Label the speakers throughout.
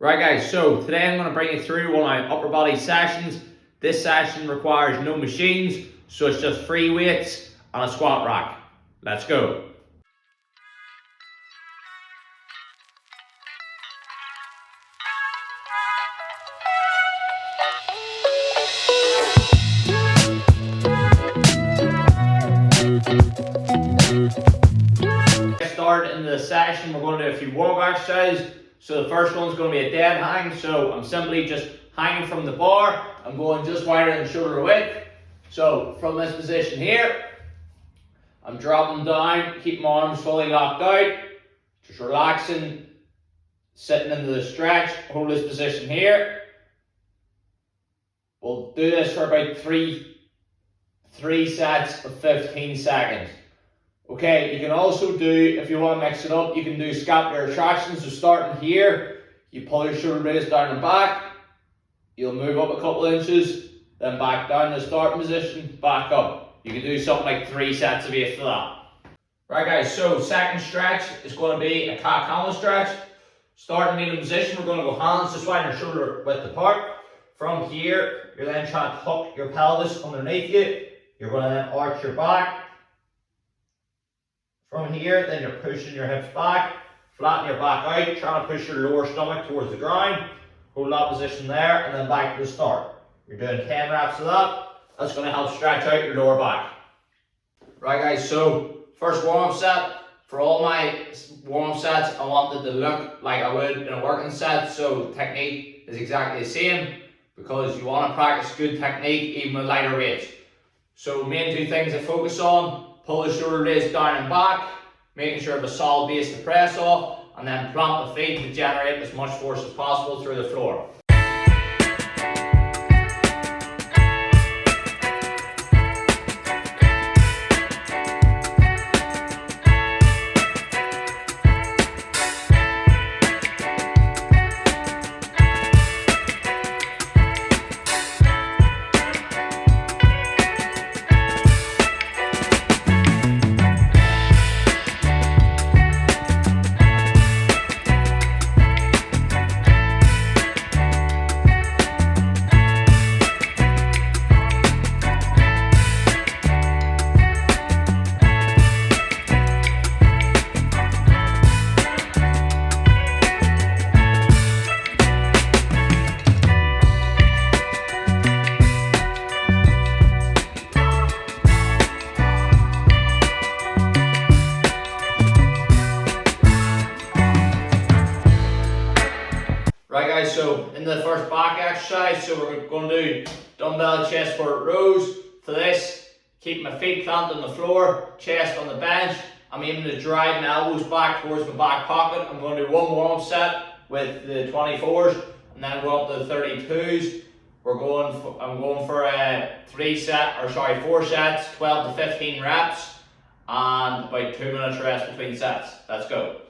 Speaker 1: Right guys, so today I'm going to bring you through one of my upper body sessions. This session requires no machines, so it's just free weights and a squat rack. Let's go. Get started in the session, we're going to do a few warm-up exercises. So the first one's going to be a dead hang, so I'm simply just hanging from the bar. I'm going just wider than shoulder width. So from this position here, I'm dropping down, keep my arms fully locked out, just relaxing, sitting into the stretch, hold this position here. We'll do this for about three sets of 15 seconds. Okay, you can also do, if you want to mix it up, you can do scapular retractions. So starting here, you pull your shoulder blades down and back, you'll move up a couple inches, then back down to the starting position, back up. You can do something like 3 sets of 8 for that. Right guys, so second stretch is going to be a cat camel stretch. Starting kneeling position, we're going to go hands just wide and shoulder width apart. From here, you're then trying to hook your pelvis underneath you. You're going to then arch your back. From here, then you're pushing your hips back, flatten your back out, trying to push your lower stomach towards the ground. Hold that position there, and then back to the start. You're doing 10 reps of that. That's going to help stretch out your lower back. Right guys, so first warm-up set. For all my warm-up sets, I wanted to look like I would in a working set, so technique is exactly the same because you want to practice good technique even with lighter weights. So main 2 things I focus on: pull the shoulder blades down and back, making sure you have a solid base to press off, and then plant the feet to generate as much force as possible through the floor. Right guys, so in the first back exercise, so we're going to do dumbbell chest squat rows. For this, keep my feet planted on the floor, chest on the bench. I'm aiming to drive my elbows back towards my back pocket. I'm going to do one warm-up set with the 24s, and then go up to the 32s. I'm going for a 4 sets, 12 to 15 reps, and about 2 minutes rest between sets. Let's go.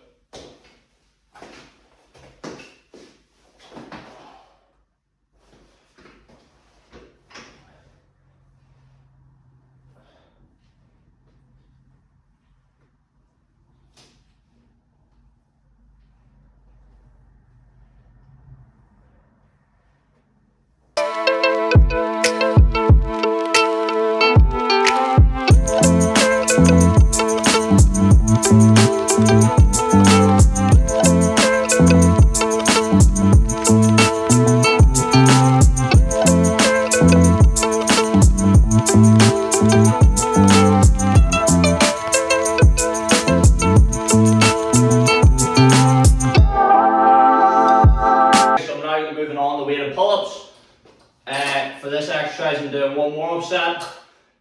Speaker 1: Pull-ups. For this exercise, I'm doing one warm-up set,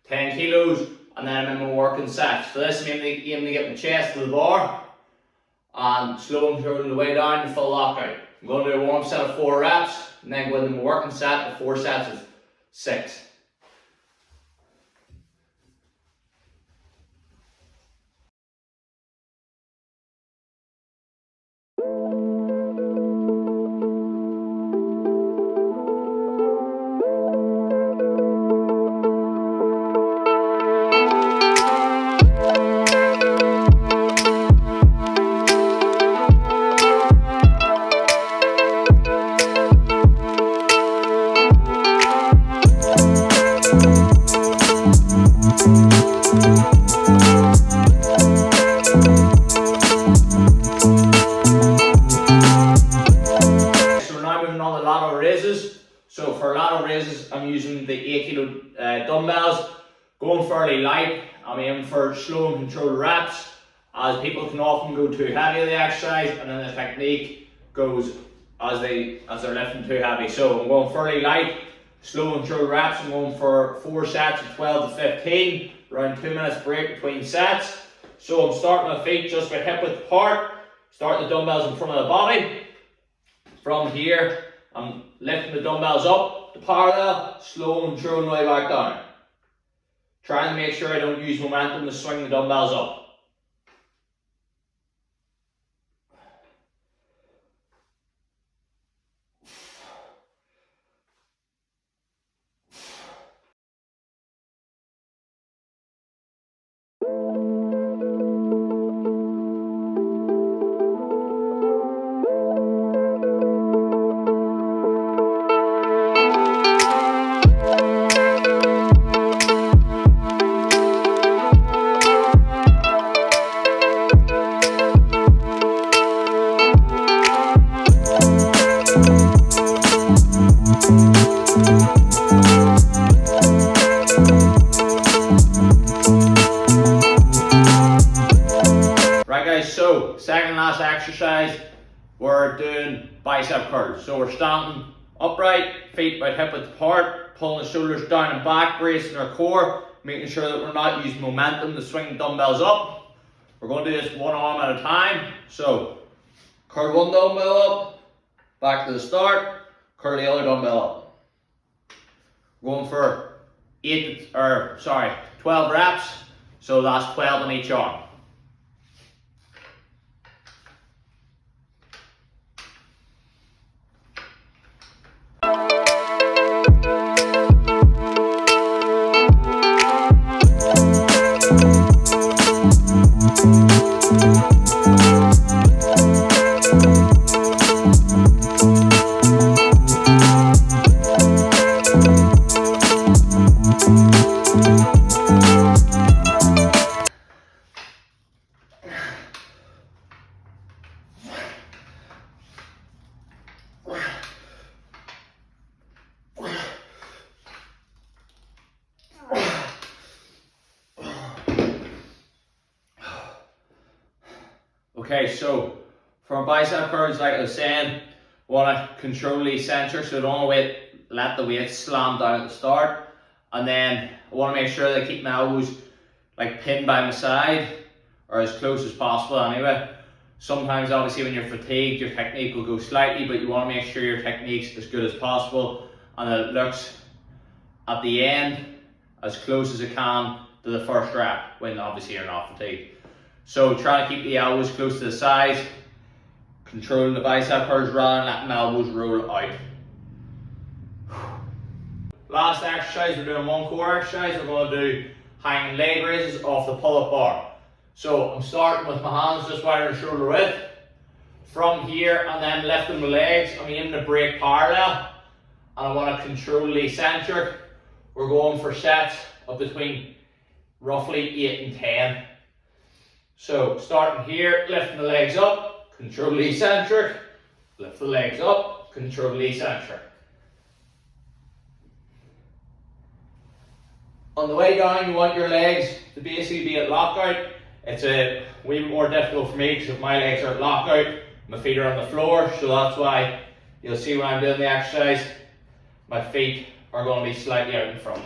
Speaker 1: 10 kilos, and then I'm in my working sets. For this, I'm aiming to get my chest to the bar and slow and turn the way down to full lockout. I'm going to do a warm-up set of 4 reps, and then go into my working set of 4 sets of 6. So for lateral raises, I'm using the 8 kilo dumbbells, going fairly light. I'm aiming for slow and controlled reps, as people can often go too heavy in the exercise, and then the technique goes as they're lifting too heavy. So I'm going fairly light, slow and controlled reps. I'm going for 4 sets of 12 to 15, around 2 minutes break between sets. So I'm starting my feet just about hip width apart, start the dumbbells in front of the body. From here, I'm lifting the dumbbells up to parallel, slow and controlled my way back down. Trying to make sure I don't use momentum to swing the dumbbells up. So, second last exercise, we're doing bicep curls. So we're standing upright, feet about hip width apart, pulling the shoulders down and back, bracing our core, making sure that we're not using momentum to swing the dumbbells up. We're going to do this one arm at a time. So, curl one dumbbell up, back to the start, curl the other dumbbell up. We're going for 12 reps, so that's 12 on each arm. Okay, so for bicep curls, like I was saying, I want to control the eccentric, so don't let the weight slam down at the start, and then I want to make sure that I keep my elbows like pinned by my side, or as close as possible anyway. Sometimes obviously when you're fatigued, your technique will go slightly, but you want to make sure your technique's as good as possible, and it looks at the end as close as it can to the first rep, when obviously you're not fatigued. So try to keep the elbows close to the sides, controlling the bicep curls round, letting the elbows roll out. Last exercise, we're doing one core exercise. We're going to do hanging leg raises off the pull-up bar. So I'm starting with my hands just wider than shoulder width. From here, and then lifting my legs, I'm aiming to break parallel, and I want to control the eccentric. We're going for sets of between roughly 8 and 10. So starting here, lifting the legs up, control the eccentric, lift the legs up, control the eccentric. On the way down, you want your legs to basically be at lockout. It's a wee bit more difficult for me because if my legs are at lockout, my feet are on the floor, so that's why you'll see when I'm doing the exercise, my feet are going to be slightly out in front.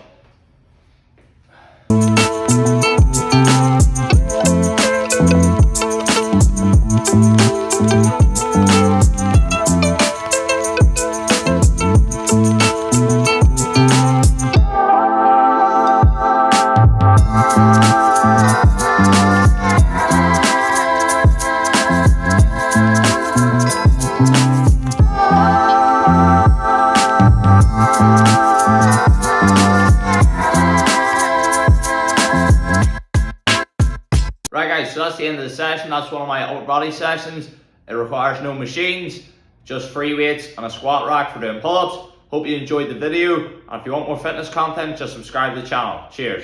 Speaker 1: Right guys, so that's the end of the session. That's one of my upper body sessions. It requires no machines, just free weights and a squat rack for doing pull-ups. Hope you enjoyed the video, and if you want more fitness content, just subscribe to the channel. Cheers.